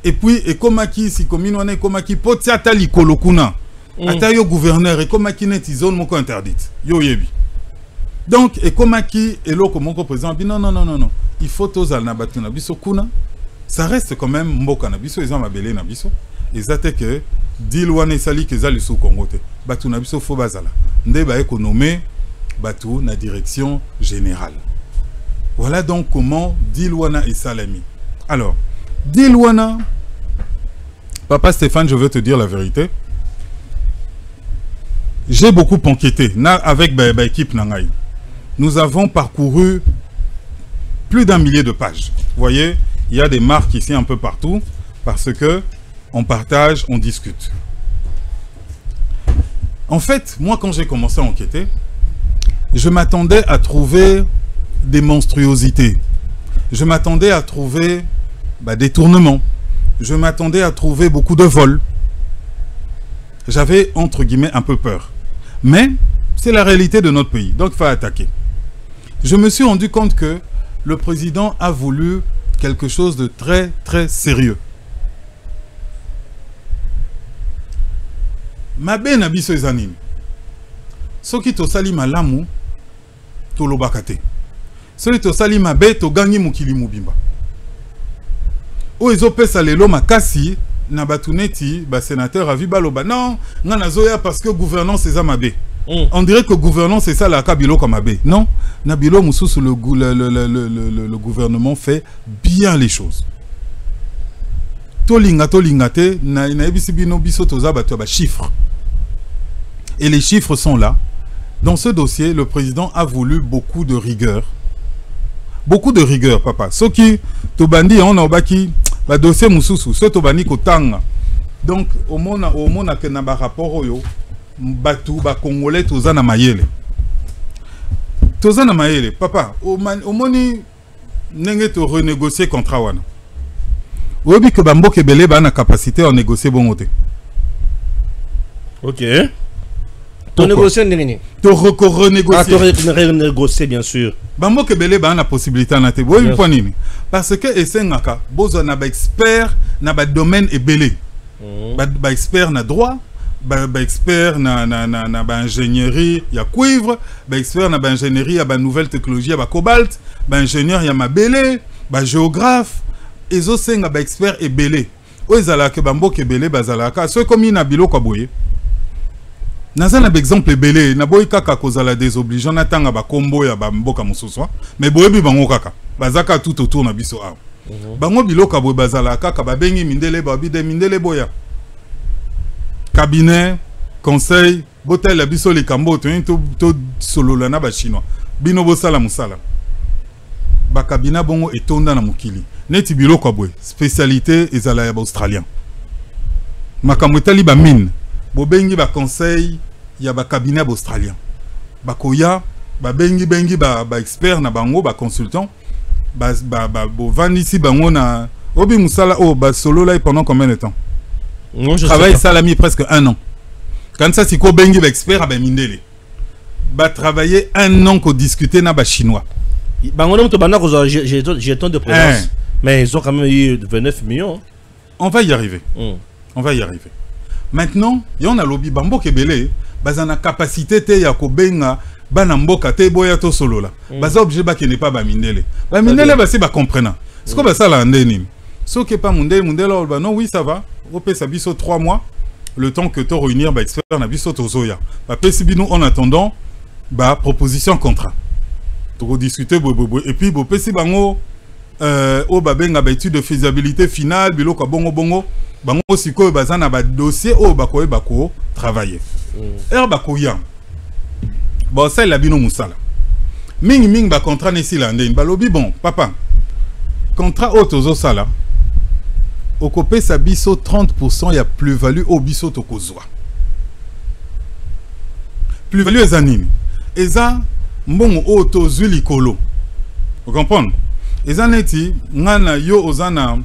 S4: Et puis, et comme qui si commune on est comme qui poti atali kolokuna ata yo gouverneur et comme qui net zone moko interdite yo yebi donc et comme qui et loko moko président non il faut tozal na batu na biso kuna ça reste quand même mboka na biso ezama belé na biso ezate que deal wana sali que zali sous Congo te batu na biso fo bazala nde ba économie batu na direction générale. Voilà donc comment deal wana et salami. Alors deal wana, Papa Stéphane, je veux te dire la vérité. J'ai beaucoup enquêté avec l'équipe Nangaï. Nous avons parcouru plus d'1 millier de pages. Vous voyez, il y a des marques ici un peu partout parce que on partage, on discute. En fait, moi quand j'ai commencé à enquêter, je m'attendais à trouver des monstruosités. Je m'attendais à trouver des tournements. Je m'attendais à trouver beaucoup de vols. J'avais, entre guillemets, un peu peur. Mais c'est la réalité de notre pays. Donc, il faut attaquer. Je me suis rendu compte que le président a voulu quelque chose de très, très sérieux. Mabe na biso ezanini. Soki to sali malamu, to lobakate. Soki to sali mabe, to gangi mukili mubimba. O ezopesa lelo makasi na batuneti ba sénateur avi baloba non ngana zoya parce que gouvernance c'est mabe. On dirait que gouvernance c'est ça la kabilo comme mabe. Non, na bilo mususu le gouvernement fait bien les choses. Tolinga te na ebisi bino biso toza bato ba chiffres. Et les chiffres sont là. Dans ce dossier, le président a voulu beaucoup de rigueur. Beaucoup de rigueur, papa. Ce qui tobandi on a baki ba dossier mususu, ce tobani kotanga. Donc au mona ke na ba rapport oyo batu ba congolais toza na mayele. Toza na mayele, papa. Au moni nenge to renégocier contrat wana. Obi que bambo kebele ba na capacité à négocier bongote.
S3: OK. To négocier ndenge
S4: to renégocier.
S3: Ah, to renégocier bien sûr.
S4: Bambo kebele ba na possibilité na te. Boyi po nini? Parce que esengaka bozo na ba expert na ba domaine ebele. Ba expert na droit, ba expert na ba ingénierie ya cuivre, ba expert na ba ingénierie ya ba nouvelle technologie ya ba cobalt, ba ingénieur ya mabele, ba géographe, ezo senga ba expert ebele. O ezala ke bambo kebele bazalaka so comme na biloko boye. Nazana exemple ebele na boy kaka kozala désobligeant na tanga ba kombo ya ba mboka mususu mais boyebi bango kaka bazaka tout autour na biso a bango biloko boye bazala kaka babengi mindele babide mindele boya cabinet conseil botel la biso likambo to solola na ba chinois bino bosala musala ba cabinet bongo etonda na mokili neti biloko boye spécialité ezala ya ba australien makambo etali ba mine bobengi ba conseil ya ba cabinet australien bakoya bengi ba expert na bango ba consultant bo vandisi bango na obi musala ba solo là pendant combien de temps? Je travaille salami presque 1 an. Quand ça c'est ko bengi ba expert ba mindele ba travailler 1 an ko discuter na ba chinois
S3: bango na to bana ko j'ai ton de présence mais ils ont quand même eu 29 millions.
S4: On va y arriver. On va y arriver. Maintenant yon a lobby bambo kebele bazana capacité te ya ko benga bana mboka te boya to solo la baza objet ba ke ne pas ba mindele ba si ba comprenant ce que ba ça la ndeni so que pas mindele ba non oui ça va au pesa biso 3 mois le temps que to réunir ba expert na biso to zoya ba pesi bino en attendant ba proposition contrat to discuter et puis bo pesi bango o ba benga ba étude de faisabilité finale biloko bongo bango siko bazana ba dossier o ba ko travailler ba ko ya bon ça la bino musala ming ba contrat nesi la ndeni balobi bon papa contrat auto sala okopé sa biso 30% ya plus-value au biso tokozwa plus-value ezanini eza mbongo auto zuli kolo vous comprenez eza neti ngana yo ozana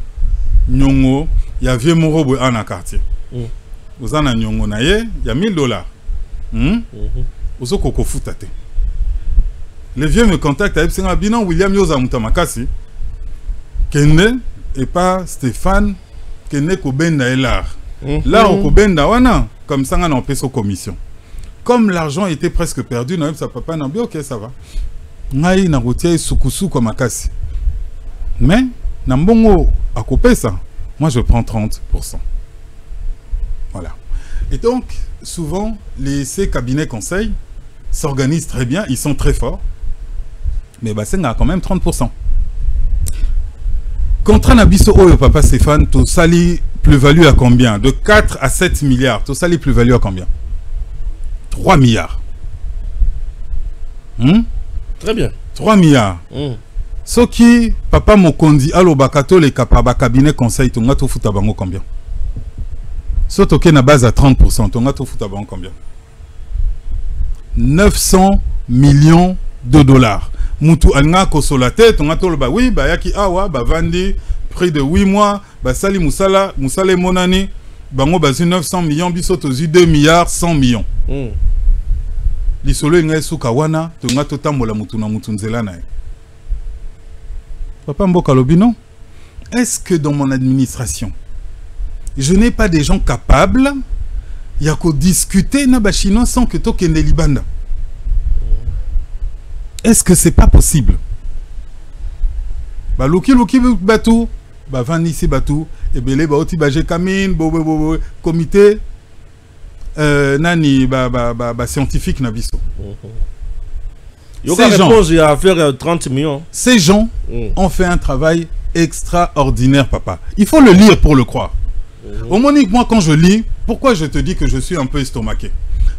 S4: nyongo ya vieux morobo ana quartier ozana nyongo na ye ya $1000 ozo koko futa te. Le vieux me contacte avec Senga Binan William Yoza Mutamakasi Kenne et pas Stéphane Kenne Kobenda et l'art. L'art au Kobenda wana comme ça on a payé sa commission. Comme l'argent était presque perdu, non sa papa n'a bien ok ça va. Ngai na routier sukusu comme Makasi. Mais nambongo à couper ça. Moi je prends 30%. Voilà. Et donc souvent ces cabinets conseils s'organisent très bien, ils sont très forts. Mais bah, c'est quand même 30%. Contrat Nabiso Oyo Papa Stéphane, tu sali plus-value à combien? De 4 à 7 milliards. Tu sali plus-value à combien? 3 milliards.
S3: Très bien.
S4: 3 milliards. Ce qui, Papa Mokondi, allo bakato les kapaba cabinet conseil, tu n'as tout foutu à bango combien? Ce token à base à 30%, tu n'as tout foutu à bango combien? 900 millions de dollars. Moutou alnga kosolate, ton atol ba oui, ba yaki awa, ba vandi, près de 8 mois, ba sali musala monani, bango bazi 900 millions, bisoto 2 milliards 100 millions. Lisolo nga suka wana, ton atota mola moutou na moutou nzela na. Papa Mboka Lobino, est-ce que dans mon administration, je n'ai pas des gens capables yako discuter na ba chinois sans que to kende libanda? Est-ce que c'est pas possible? Ba luki batu, ba vanisi batu, et belé ba oti ba kamine, comité nani ba scientifique na biso.
S3: Ces gens, il y a à faire 30 millions.
S4: Ces gens ont fait un travail extraordinaire, papa. Il faut le lire pour le croire. Au Monique, moi quand je lis, pourquoi je te dis que je suis un peu estomaqué?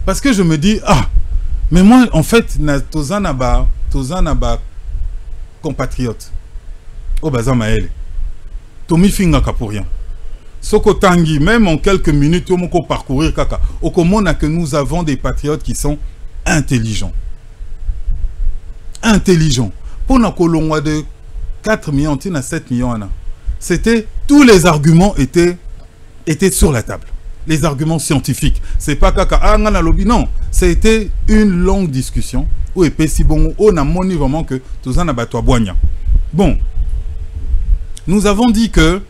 S4: Parce que je me dis, ah, mais moi en fait, tozana ba compatriote. O bazamaele. Tomi finga ka pour rien. Soko tangi, même en quelques minutes, on peut parcourir kaka. Au commun que nous avons des patriotes qui sont intelligents. Intelligents. Pour na kolongwa de 4 millions, à 7 millions. C'était, tous les arguments étaient sur la table. Les arguments scientifiques. C'est pas kaka ngana lobby, non. C'était une longue discussion où si bon on a moni vraiment que tout ça n'a pas toi boigna. Bon. Nous avons dit que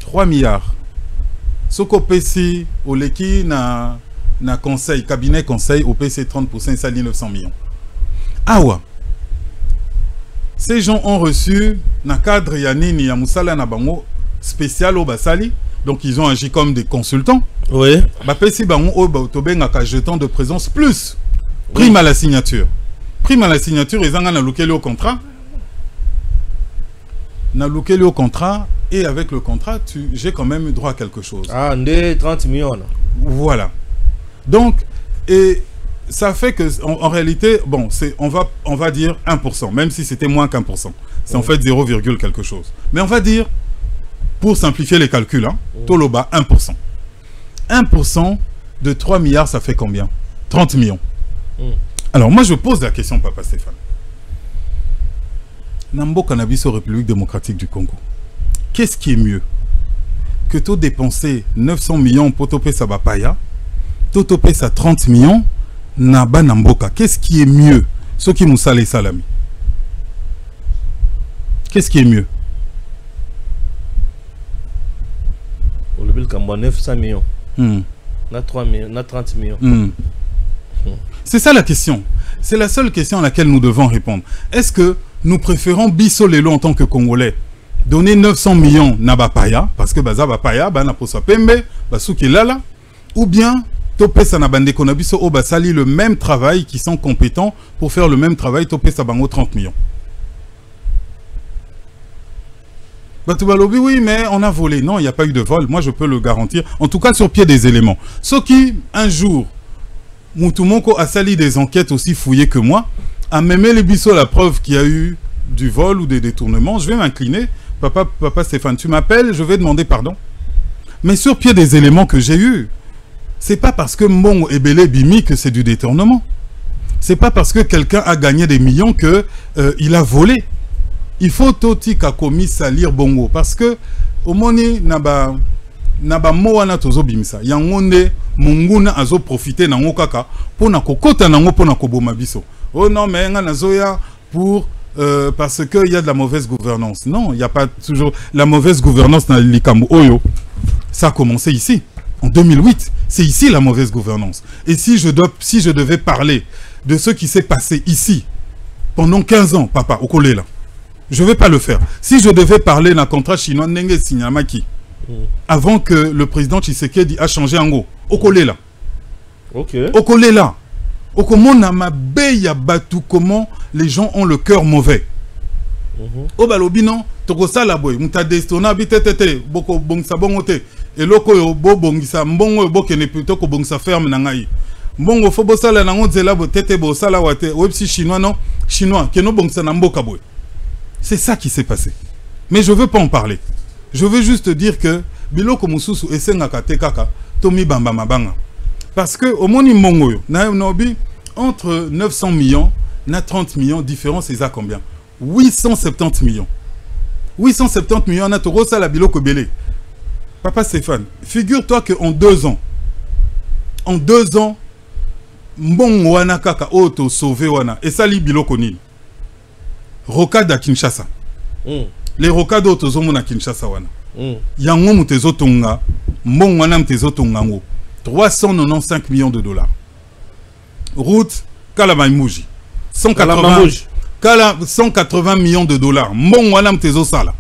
S4: 3 milliards. Soko PC au leki na conseil cabinet conseil au PC 30% ça dit 900 millions. Ah ouais. Ces gens ont reçu na cadre yanini ya musala na bango spécial au basali. Donc ils ont agi comme des consultants.
S3: Oui.
S4: Bapesi bango o tobenga ka jeton de présence plus prime à la signature. Prime à la signature ils ont na lokeli au contrat. n'a looké le contrat et avec le contrat, j'ai quand même droit à quelque chose.
S3: Ah, 30 millions.
S4: Voilà. Donc, et ça fait que en réalité, bon, on va dire 1%, même si c'était moins qu'1%. C'est en fait 0, quelque chose. Mais on va dire, pour simplifier les calculs, hein, Toloba, 1%. 1% de 3 milliards, ça fait combien? 30 millions. Alors, moi, je pose la question, Papa Stéphane. Nambo Cannabis au République démocratique du Congo. Qu'est-ce qui est mieux que tout dépenser 900 millions pour toper sa bapaya, tout toper sa 30 millions, Naba Namboka? Qu'est-ce qui est mieux? Ce qui nous salé salami. Qu'est-ce qui est mieux?
S3: Au level Cambo 900 millions. Na 3 millions, na 30 millions.
S4: C'est ça la question. C'est la seule question à laquelle nous devons répondre. Est-ce que nous préférons Bisso Lelo en tant que Congolais donner 900 millions na Bapaya, parce que Baza Bapaya, Bana Posa Pembe, Basuki Lala, ou bien Topé Sanabande Konabiso Obasali le même travail, qui sont compétents pour faire le même travail, Topé Sabango 30 millions. Batubalobi, oui, mais on a volé. Non, il n'y a pas eu de vol. Moi, je peux le garantir. En tout cas, sur pied des éléments. Ce qui, un jour, Moutoumoko a sali des enquêtes aussi fouillées que moi, a même les bisous la preuve qu'il y a eu du vol ou des détournements. Je vais m'incliner. Papa Stéphane, tu m'appelles, je vais demander pardon. Mais sur pied des éléments que j'ai eus, c'est pas parce que Mbongo et Belé Bimi que c'est du détournement. C'est pas parce que quelqu'un a gagné des millions que il a volé. Il faut toti qu'a commis salir Bongo parce que au moni naba moana tozo bimisa yangonde munguna azo profiter nango kaka pona kokota nango pona koboma biso. Oh non mais nga nazoya pour parce que il y a de la mauvaise gouvernance. Non, il y a pas toujours la mauvaise gouvernance dans l'Ikambo Oyo. Ça a commencé ici en 2008. C'est ici la mauvaise gouvernance. Et si je devais parler de ce qui s'est passé ici pendant 15 ans, papa, au collège là. Je ne vais pas le faire. Si je devais parler d'un contrat chinois, Nenge Sinyamaki, avant que le président Tshisekedi a changé en gros, au collé là.
S3: Ok.
S4: Au collé là. Au comment comment les gens ont le cœur mauvais. Au balobi non, tokosa la boy, muta destona bitete, boko bongsa bongote, et loko yo bo bongisa mbongo yo boke ne plutôt ko bongsa ferme nangai. Mbongo fo bosala nango zela bo tete bo sala wate, websi chinois non, chinois, ke no bongsa na mboka boy. C'est ça qui s'est passé. Mais je ne veux pas en parler. Je veux juste dire que Biloko Mususu et Sengaka Tekaka, Tomi Bamba Mabanga. Parce que au Moni Mongoyo, entre 900 millions et 30 millions, différence, c'est à combien? 870 millions. 870 millions, on a Torosa la Biloko Belé. Papa Stéphane, figure-toi qu'en 2 ans, Mbongo wana kaka auto sauvé wana, et ça li Biloko Nil. Rocade à Kinshasa. Les rocades autozomon à Kinshasa wana. Yango mutezo tonga, mbongo wana mutezo tonga ngo. 395 millions de dollars. Route Kalamaimouji. 180 millions de dollars. Mbongo wana mutezo sala.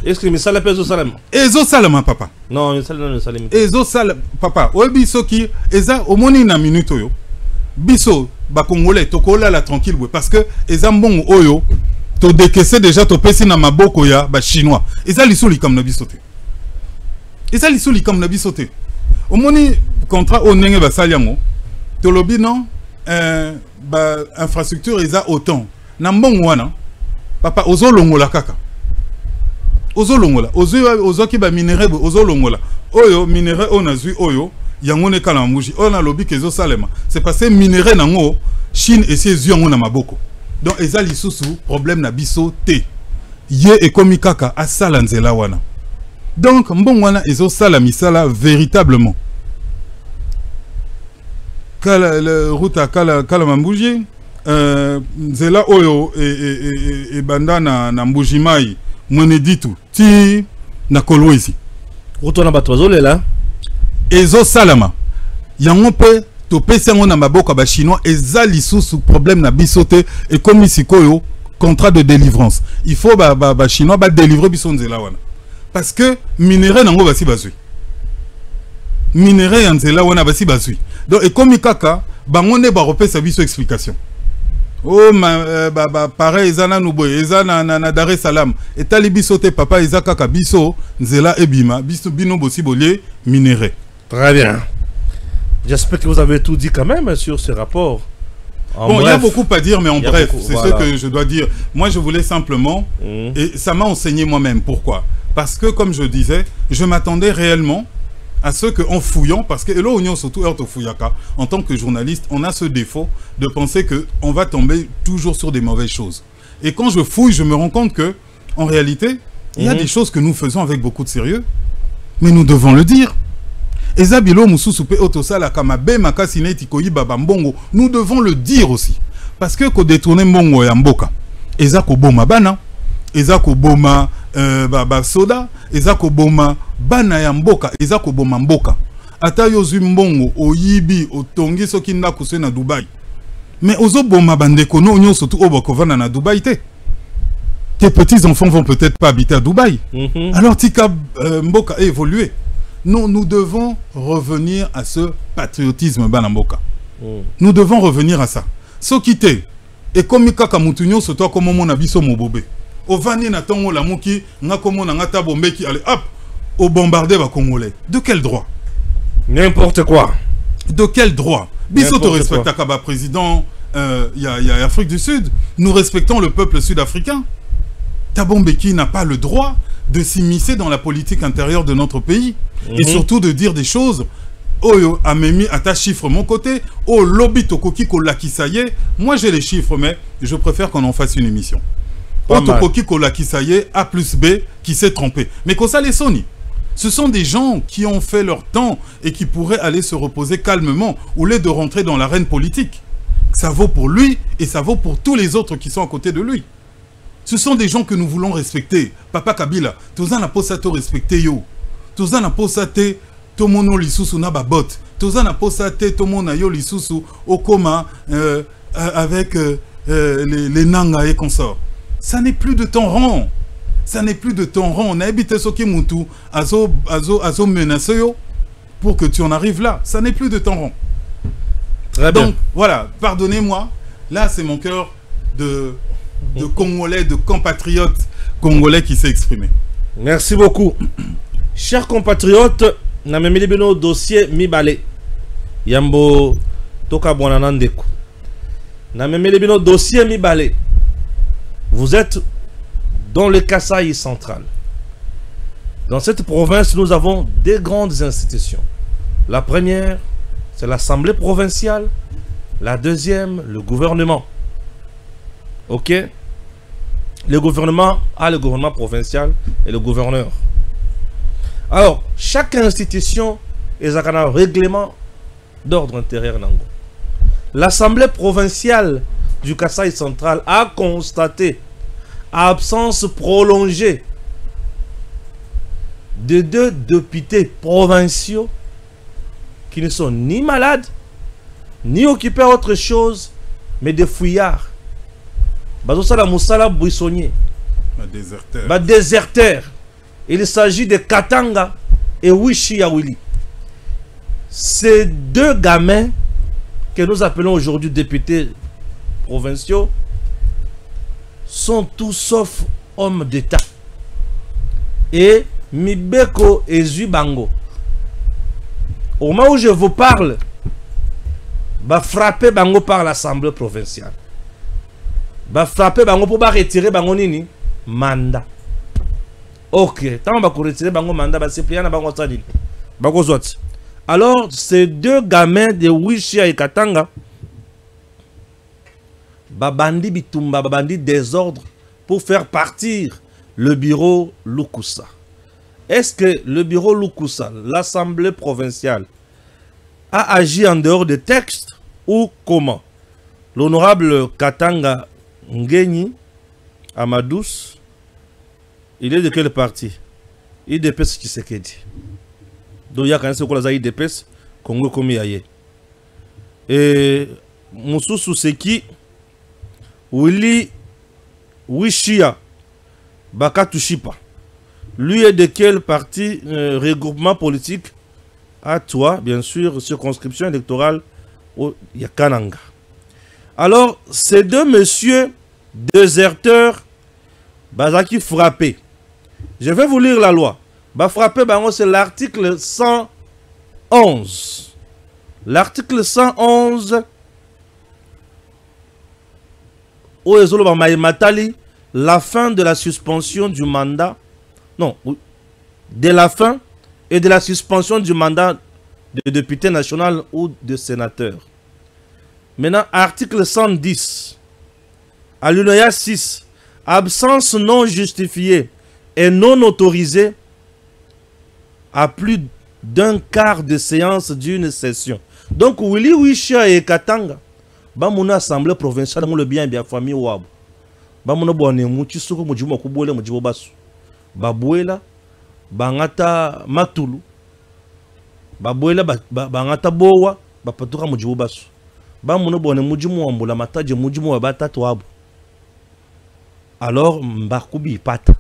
S3: Est-ce que ça pèse au salam?
S4: Ezo salama papa.
S3: Non, ça non salam.
S4: Ezo sala papa. Obi soki eza omoni na minute yo. Biso ba congolais tokola la tranquille parce que eza mbongo oyo to décaisser déjà to pesi na maboko ya ba chinois. Eza lisuli comme na bisote. Eza lisuli comme na bisote. Omoni contrat o nenge ba saliango. To lobi non ba infrastructure eza autant. Na mbongo wana papa ozo longola kaka. Ozo longola, ozo ki ba minerai ozo longola. Oyo minerai on a zui oyo yangone kala mouji. On a lobi kezo salema. C'est passé minerai nango Chine et ses yeux na maboko. Donc ezali susu problème na biso te. Ye et komikaka asala nzela wana. Donc mbongo wana ezo sala misala véritablement. Kala le route à kala mambouji nzela oyo et banda na mbujimai mwene ditu ti na kolwezi.
S3: Retourna batozole là.
S4: Ezo salama. Yango pe to pesa ngo na maboko ba chinois ezali sous problème na bisote et comme sikoyo contrat de délivrance. Il faut ba chinois ba délivrer biso nzela wana. Parce que minerai nango basi bazui. Minerai nzela wana basi bazui. Donc et comme kaka bango ne ba repesa biso explication. Oh, pareil, Ezana Nouboy, Ezana na Dar es Salaam. Et Talibisote, papa, Ezaka Kabiso, Nzela Ebima, Bino Bossibolier, minéré.
S3: Très bien. J'espère que vous avez tout dit quand même sur ce rapport.
S4: Bon, il y a beaucoup à dire, mais en bref, c'est ce que je dois dire. Moi, je voulais simplement, et ça m'a enseigné moi-même. Pourquoi? Parce que, comme je disais, je m'attendais réellement à ce qu'en fouillant, parce que là, on surtout en tant que journaliste, on a ce défaut de penser qu'on va tomber toujours sur des mauvaises choses. Et quand je fouille, je me rends compte que, en réalité, il y a des choses que nous faisons avec beaucoup de sérieux, mais nous devons le dire. Nous devons le dire aussi. Parce que quand détourner mbongo ya mboka, ezako boma bana, ezako boma soda, ezako boma bana ya mboka, ezako boma mboka. Ata yozu mbongo oyibi otongi soki ndako se na Dubaï. Mais ozo boma bandeko no nyo surtout obakovana na Dubaï te. Tes petits enfants vont peut-être pas habiter à Dubaï. Alors tika mboka a évolué. Non, nous devons revenir à ce patriotisme banamboka. Nous devons revenir à ça. Sokite et comme kaka mutunyo so toi comme mon abiso mobobé. Au vani na tongo la muki nga komo na ngata bombe qui allez hop au bombarder ba congolais. De quel droit?
S3: N'importe quoi.
S4: De quel droit? Biso te respecte Kaba président y a Afrique du Sud. Nous respectons le peuple sud-africain. Tabombeki n'a pas le droit de s'immiscer dans la politique intérieure de notre pays et surtout de dire des choses. Oh, Amemi, à ta chiffre mon côté. Oh, lobby tokoki kolakisaye. Moi, j'ai les chiffres, mais je préfère qu'on en fasse une émission. Oh, tokoki kolakisaye, A plus B, qui s'est trompé. Mais qu'on ça les Sony. Ce sont des gens qui ont fait leur temps et qui pourraient aller se reposer calmement au lieu de rentrer dans l'arène politique. Ça vaut pour lui et ça vaut pour tous les autres qui sont à côté de lui. Ce sont des gens que nous voulons respecter. Papa Kabila, toza na posato respecter yo. Toza na posate tomono lisusu na babot. Toza na posate tomona yo lisusu okoma avec les nanga et consorts. Ça n'est plus de temps rond. Ça n'est plus de temps rond. On a habité Soki Moutou, azo menace yo pour que tu en arrives là. Ça n'est plus de temps rond.
S3: Très bien.
S4: Donc voilà, pardonnez-moi. Là, c'est mon cœur de Congolais, de compatriotes congolais qui s'est exprimé.
S3: Merci beaucoup. Chers compatriotes, na memeli bino dossier mibale. Yambo toka bonanandeko. Na memeli bino dossier mibale. Vous êtes dans le Kasaï central. Dans cette province, nous avons des grandes institutions. La première, c'est l'Assemblée provinciale. La deuxième, le gouvernement. Ok? Le gouvernement a le gouvernement provincial et le gouverneur. Alors, chaque institution est un règlement d'ordre intérieur. L'Assemblée provinciale du Kasaï central a constaté absence prolongée de 2 députés provinciaux qui ne sont ni malades, ni occupés à autre chose, mais des fouillards. Déserteurs. Il s'agit de Katanga et Wishi Yawili. Ces 2 gamins que nous appelons aujourd'hui députés provinciaux sont tous sauf hommes d'État. Et Mibeko et Zubango, au moment où je vous parle, va frapper Bango par l'Assemblée provinciale. Va frapper Bango pour retirer Bango nini mandat. Ok, tant va retirer Bango mandat, va se plier na Bango Sadine. Bango Zwat. Alors, ces 2 gamins de Wishia et Katanga, babandi bitumba, babandi désordre pour faire partir le bureau Lukusa. Est-ce que le bureau Lukusa, l'Assemblée provinciale, a agi en dehors des textes ou comment? L'honorable Katanga Ngeni Amadous, il est de quel parti? IDPS Tshisekedi. Donc il y a quand même ce qu'on a IDPS Congo Komi Aye. Et Moussou Seki Willy Wishia Bakatushipa. Lui est de quel parti? Regroupement politique à toi, bien sûr, circonscription électorale au Yakananga. Alors, ces deux messieurs déserteurs, bazaki frappé. Je vais vous lire la loi. Bah frappé, c'est l'article 111. L'article 111. La fin de la suspension du mandat. Non, de la fin et de la suspension du mandat de député national ou de sénateur. Maintenant, article 110. Alinéa 6. Absence non justifiée et non autorisée à plus d'un quart de séance d'une session. Donc, Willy Wisha et Katanga, mon assemblée provinciale, le bien famille Wab. Mon bonne mouti soko mujimo kubole mujibo basu. Babuela, bangata matulu. Babuela, bangata bowa, bapatuka mujibo basu. Mon bonne mujimo wambula mataje mujimo wabata toabu. Alors, mbakubi pata.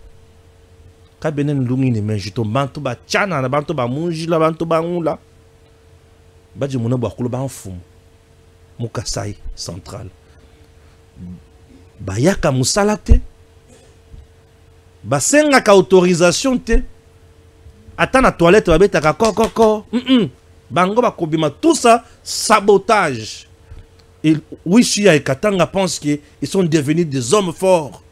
S3: Kabenen lungini menjito bantu ba chana na bantu ba munji la bantu ba ngula. Baji muna bakulu ba mfumu. Mukasai central. Bayaka musala te. Basenga ka autorisation te. Ata na toilette babeta ka koko. Bango bakobima tout ça sabotage. Et Wishiya et Katanga pensent qu'ils sont devenus des hommes forts.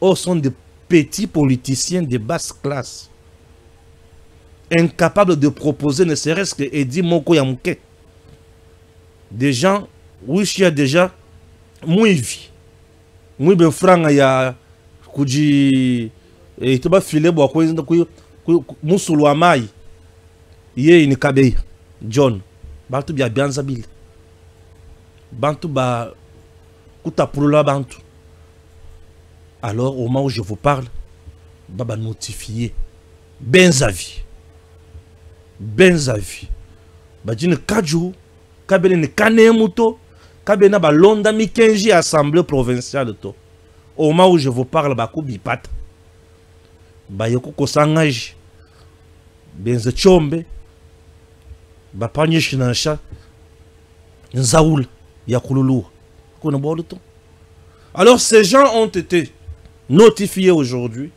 S3: Oh, sont des petits politiciens de basse classe, incapables de proposer ne serait-ce que Edi Moko Yamouke. Des gens, Wishiya déjà, mouivi. Mouivi ben franga ya kuji et tu vas filer bois quoi musulu amai. Yé ni kabe John. Bantu bia bianzabil. Bantu ba kuta pulula bantu. Alors, au moment où je vous parle, Baba notifié. Benzavi. Benzavi. Badine Kajou. Kabene ne Kanemuto. Kabena ba Londa Mikenji Assemblée provinciale to. Au moment où je vous parle, Bakou Bipat. Bayoko Kosangaji. Benze Chombe. Bapanye Shinansha. Nzaoul. Yakululu. Alors, ces gens ont été notifiés aujourd'hui.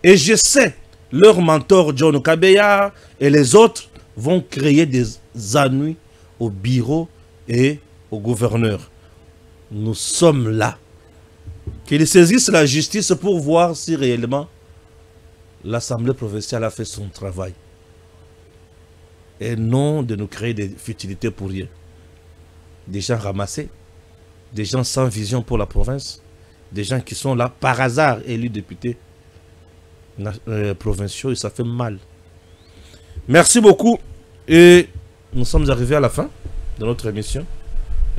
S3: Et je sais, leur mentor John Kabeya et les autres vont créer des ennuis au bureau et au gouverneur. Nous sommes là. Qu'ils saisissent la justice pour voir si réellement l'Assemblée provinciale a fait son travail. Et non de nous créer des futilités pour rien. Des gens ramassés, des gens sans vision pour la province, des gens qui sont là par hasard élus députés provinciaux, et ça fait mal. Merci beaucoup. Et nous sommes arrivés à la fin de notre émission.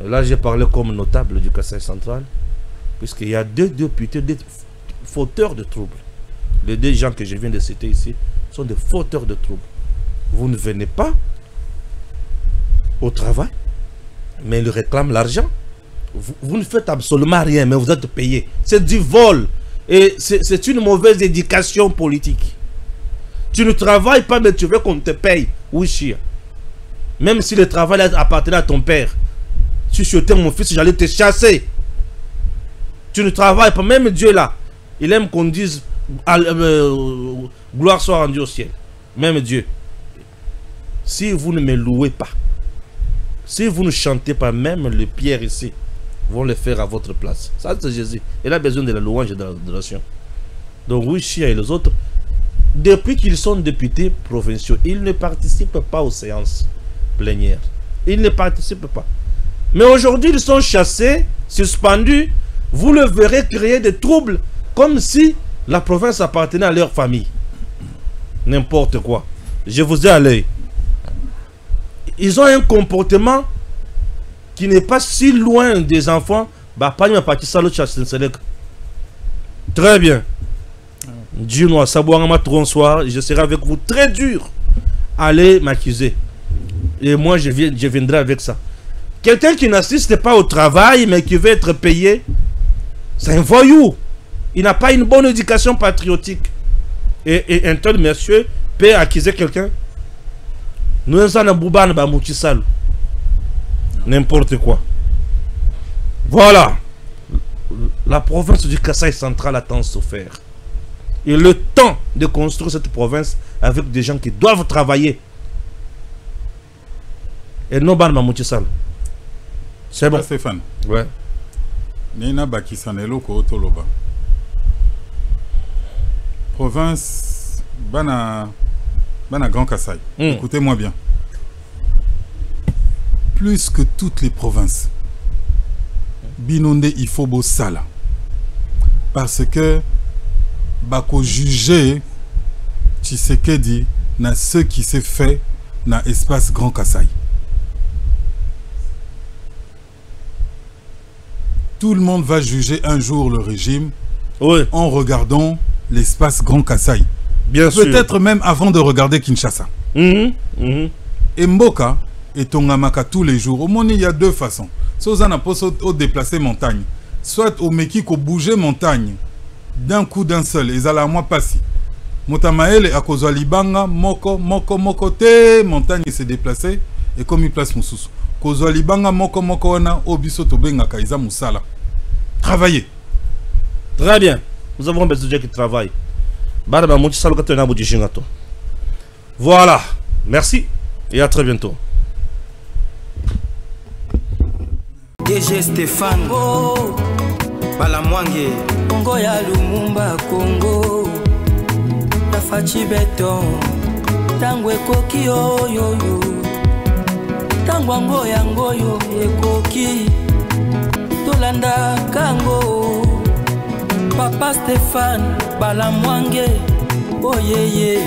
S3: Là, j'ai parlé comme notable du Kasaï central, puisqu'il y a deux députés, des fauteurs de troubles. Les deux gens que je viens de citer ici sont des fauteurs de troubles. Vous ne venez pas au travail, mais ils réclament l'argent. Vous ne faites absolument rien, mais vous êtes payé. C'est du vol. Et c'est une mauvaise éducation politique. Tu ne travailles pas, mais tu veux qu'on te paye. Oui, chia. Même si le travail appartenait à ton père. Si tu étais mon fils, j'allais te chasser. Tu ne travailles pas. Même Dieu là, il aime qu'on dise gloire soit rendue au ciel. Même Dieu. Si vous ne me louez pas, si vous ne chantez pas, même les pierres ici vont le faire à votre place. Ça, c'est Jésus. Il a besoin de la louange et de l'adoration. Donc, oui, Chia et les autres, depuis qu'ils sont députés provinciaux, ils ne participent pas aux séances plénières. Ils ne participent pas. Mais aujourd'hui, ils sont chassés, suspendus. Vous le verrez créer des troubles comme si la province appartenait à leur famille. N'importe quoi. Je vous ai à l'œil. Ils ont un comportement qui n'est pas si loin des enfants. Très bien. Dieu nous a je serai avec vous très dur. Allez m'accuser. Et moi, je viendrai avec ça. Quelqu'un qui n'assiste pas au travail, mais qui veut être payé, c'est un voyou. Il n'a pas une bonne éducation patriotique. Et un tel monsieur peut accuser quelqu'un. Nous sommes en N'importe quoi. Voilà. La province du Kasaï central a tant souffert. Et le temps de construire cette province avec des gens qui doivent travailler. Et non, ban Mamouti Sall. C'est bon.
S4: Stéphane.
S3: Ouais.
S4: Nina Bakisanelo ko Toloba. Province Bana Grand Kasaï. Écoutez-moi bien. Plus que toutes les provinces, Binonde Ifobo Sala. Parce que Bako juger Tshisekedi na ce qui s'est fait dans l'espace Grand Kasaï. Tout le monde va juger un jour le régime en regardant l'espace Grand Kasaï.
S3: Bien sûr.
S4: Peut-être même avant de regarder Kinshasa. Et Mboka et Tongamaka tous les jours. Au monde, il y a deux façons. Soit on a au déplacer montagne, soit au Meki qu'on bouger montagne d'un coup d'un seul. Et ça la moi passi. Motamaele à cause de Libanga, moko te montagne s'est déplacé et comme il place mon sous. Cause de Libanga, moko wana obiso tobenga kaiza musala. Travailler.
S3: Très bien. Nous avons besoin de gens qui travaillent. Voilà. Merci et à très bientôt.
S2: DG Stéphane Balamwange Congo ya Lumumba Congo Tafachi Beton Tangwe koki yo Tangwango yangoyo ekoki Tolanda kango Papa Stéphane Balamwange oh yeah yeah